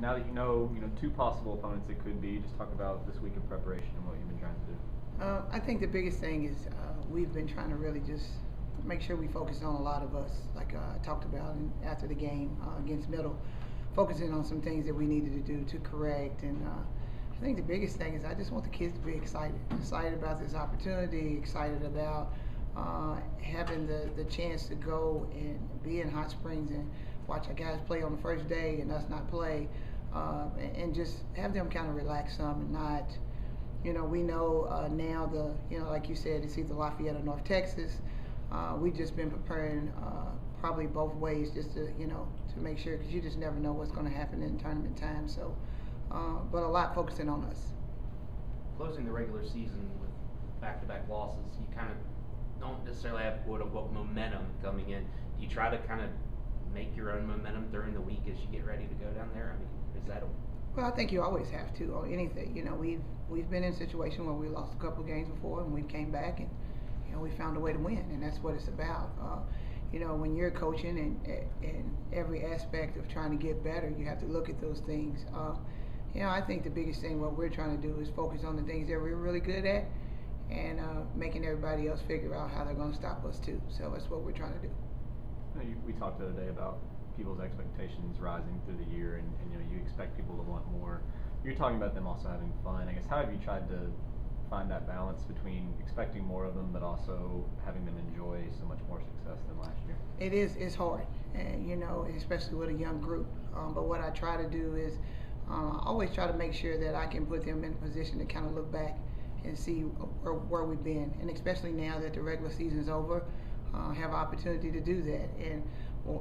Now that you know, two possible opponents it could be, just talk about this week of preparation and what you've been trying to do. I think the biggest thing is we've been trying to really just make sure we focus on a lot of us, like I talked about after the game against Middle, focusing on some things that we needed to do to correct. And I think the biggest thing is I just want the kids to be excited about this opportunity, excited about having the chance to go and be in Hot Springs and watch our guys play on the first day and us not play, and just have them kind of relax some and not, we know now like you said, it's either Lafayette or North Texas. We've just been preparing probably both ways just to make sure, because you just never know what's going to happen in tournament time. So, but a lot focusing on us. Closing the regular season with back-to-back losses, you kind of don't necessarily have quote-unquote momentum coming in. Do you try to kind of make your own momentum during the week as you get ready to go down there? I mean, is that Well, I think you always have to on anything. We've been in a situation where we lost a couple of games before, and we came back and we found a way to win, and that's what it's about. When you're coaching and every aspect of trying to get better, you have to look at those things. I think the biggest thing what we're trying to do is focus on the things that we're really good at, and making everybody else figure out how they're going to stop us too. So that's what we're trying to do. We talked the other day about people's expectations rising through the year, and you expect people to want more. You're talking about them also having fun. I guess, how have you tried to find that balance between expecting more of them but also having them enjoy so much more success than last year? It's hard, and especially with a young group. But what I try to do is I always try to make sure that I can put them in a position to kind of look back and see where we've been, and especially now that the regular season's over, have opportunity to do that. And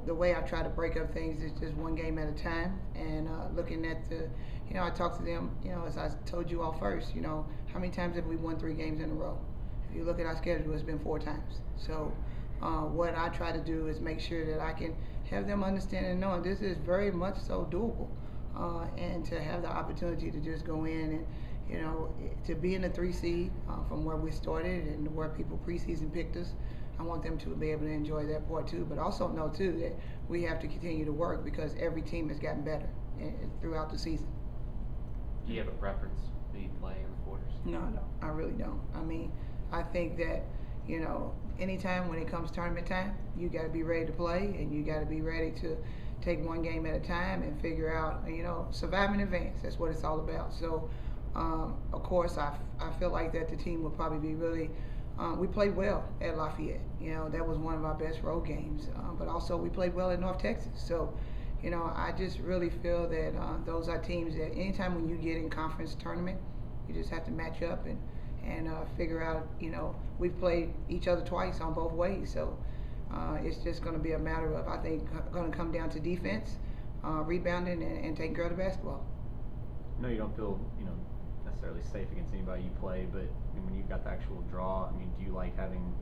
the way I try to break up things is just one game at a time, and looking at I talk to them, as I told you all first, how many times have we won 3 games in a row? If you look at our schedule, it's been 4 times. So what I try to do is make sure that I can have them understand and know this is very much so doable, and to have the opportunity to just go in and to be in the 3 seed from where we started and where people preseason picked us. I want them to be able to enjoy that part too, but also know too that we have to continue to work because every team has gotten better throughout the season. Do you have a preference who you play in the quarters? No, I really don't. I mean, I think that anytime when it comes tournament time, you got to be ready to play, and you got to be ready to take one game at a time and figure out, survive in advance. That's what it's all about. So, of course, I feel like that the team will probably be really. We played well at Lafayette. That was one of our best road games. But also we played well at North Texas. So, I just really feel that those are teams that anytime when you get in conference tournament, you just have to match up and figure out, we've played each other twice on both ways. So it's just going to be a matter of, I think, going to come down to defense, rebounding, and taking care of the basketball. I know you don't feel, necessarily safe against anybody you play, but when you've got the actual draw, do you like having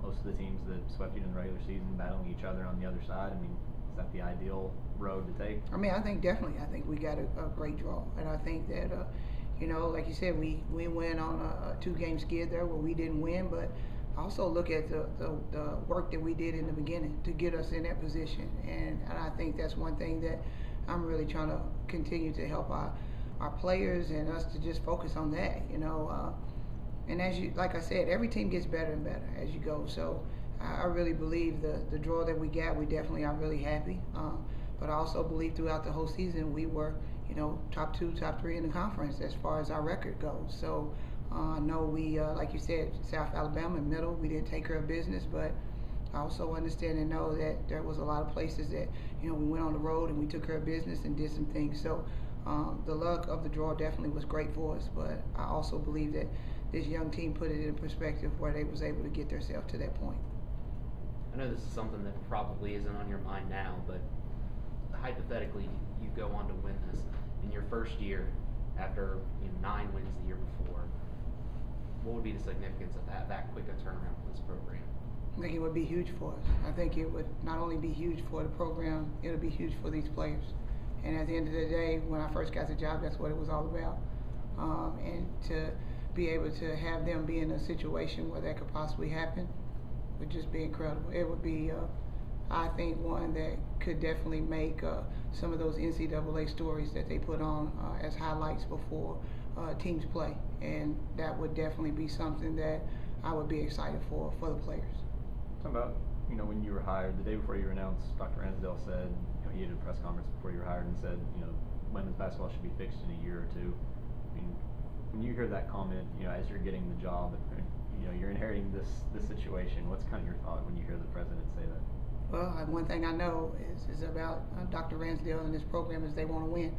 most of the teams that swept you in the regular season battling each other on the other side? Is that the ideal road to take? I think definitely. I think we got a great draw, and I think that like you said, we went on a 2-game skid there where we didn't win, but also look at the work that we did in the beginning to get us in that position, and I think that's one thing that I'm really trying to continue to help our players and us to just focus on that, and like I said, every team gets better and better as you go. So I really believe the draw that we got, we definitely are really happy. But I also believe throughout the whole season we were, top 2, top 3 in the conference as far as our record goes. So I know we, like you said, South Alabama and Middle, we didn't take care of business, but I also understand and know that there was a lot of places that, we went on the road and we took care of business and did some things. So the luck of the draw definitely was great for us, but I also believe that this young team put it in perspective where they was able to get themselves to that point. I know this is something that probably isn't on your mind now, but hypothetically, you go on to win this in your first year after 9 wins the year before. What would be the significance of that quick a turnaround for this program? I think it would be huge for us. I think it would not only be huge for the program, it would be huge for these players. And at the end of the day, when I first got the job, that's what it was all about. And to be able to have them be in a situation where that could possibly happen would just be incredible. It would be I think one that could definitely make some of those NCAA stories that they put on as highlights before teams play, and that would definitely be something that I would be excited for the players. Talking about, when you were hired, the day before you were announced, Dr. Ransdell said, he did a press conference before you were hired and said, women's basketball should be fixed in a year or two. I mean, when you hear that comment, as you're getting the job, you're inheriting this situation, what's kind of your thought when you hear the president say that? Well, one thing I know is about Dr. Ransdell and this program is they want to win.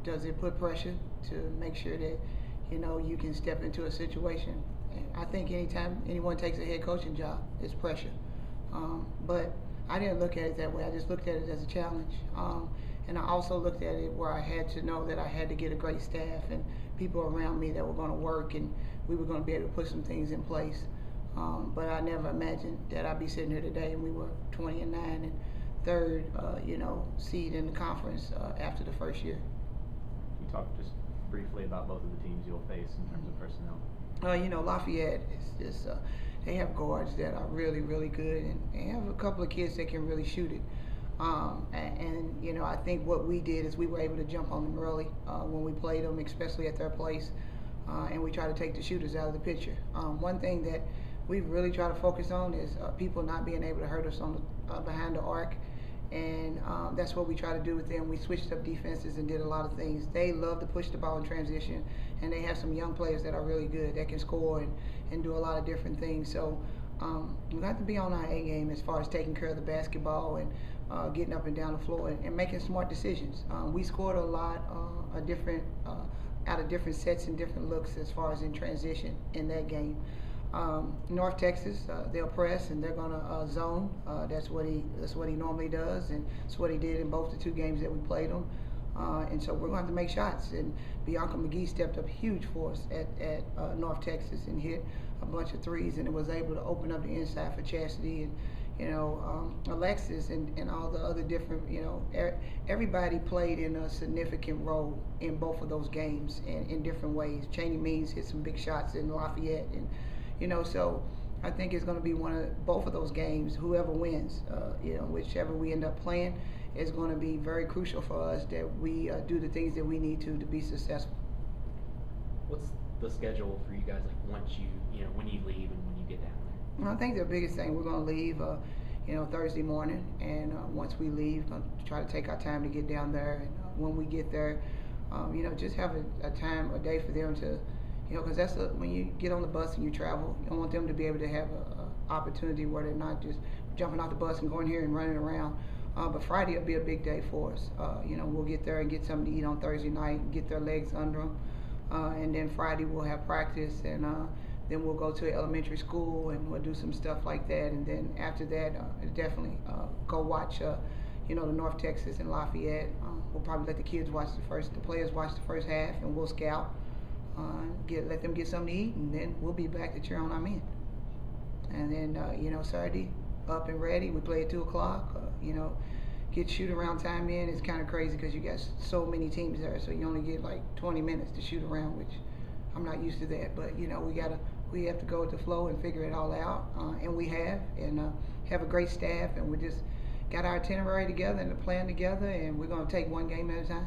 Does it put pressure to make sure that, you can step into a situation? I think anytime anyone takes a head coaching job, it's pressure. But I didn't look at it that way. I just looked at it as a challenge. And I also looked at it where I had to know that I had to get a great staff and people around me that were going to work, and we were going to be able to put some things in place. But I never imagined that I'd be sitting here today and we were 20-9 and third, seed in the conference after the first year. Can you talk just briefly about both of the teams you'll face in terms of personnel? Lafayette is they have guards that are really, really good, and they have a couple of kids that can really shoot it. And I think what we did is we were able to jump on them early when we played them, especially at their place, and we try to take the shooters out of the picture. One thing that we really try to focus on is people not being able to hurt us on the, behind the arc, and that's what we try to do with them. We switched up defenses and did a lot of things. They love to push the ball in transition, and they have some young players that are really good that can score and do a lot of different things. So we have to be on our A game as far as taking care of the basketball and getting up and down the floor and making smart decisions. We scored a lot of different out of different sets and different looks as far as in transition in that game. North Texas, they'll press and they're going to zone. That's what he normally does, and that's what he did in both the two games that we played them. And so we're going to have to make shots. And Bianca McGee stepped up huge for us at North Texas and hit a bunch of threes, and it was able to open up the inside for Chastity and Alexis and all the other different. Everybody played in a significant role in both of those games and in different ways. Cheney Means hit some big shots in Lafayette, and so I think it's going to be both of those games. Whoever wins, whichever we end up playing, is going to be very crucial for us that we do the things that we need to be successful. What's the schedule for you guys, like once when you leave and when you get down there? Well, I think the biggest thing, we're going to leave, Thursday morning, and once we leave, going to try to take our time to get down there. And when we get there, just have a day for them to. Because that's when you get on the bus and you travel, you don't want them to be able to have an opportunity where they're not just jumping off the bus and going here and running around. But Friday will be a big day for us. We'll get there and get something to eat on Thursday night and get their legs under them. And then Friday we'll have practice, and then we'll go to elementary school and we'll do some stuff like that. And then after that, definitely go watch, the North Texas and Lafayette. We'll probably let the kids watch the players watch the first half, and we'll scout. Let them get something to eat, and then we'll be back to cheer on our men. And then, Saturday, up and ready. We play at 2 o'clock. Get shoot around time in. It's kind of crazy because you got so many teams there, so you only get like 20 minutes to shoot around, which I'm not used to that. But we have to go with the flow and figure it all out, and we have a great staff, and we just got our itinerary together and the plan together, and we're going to take one game at a time.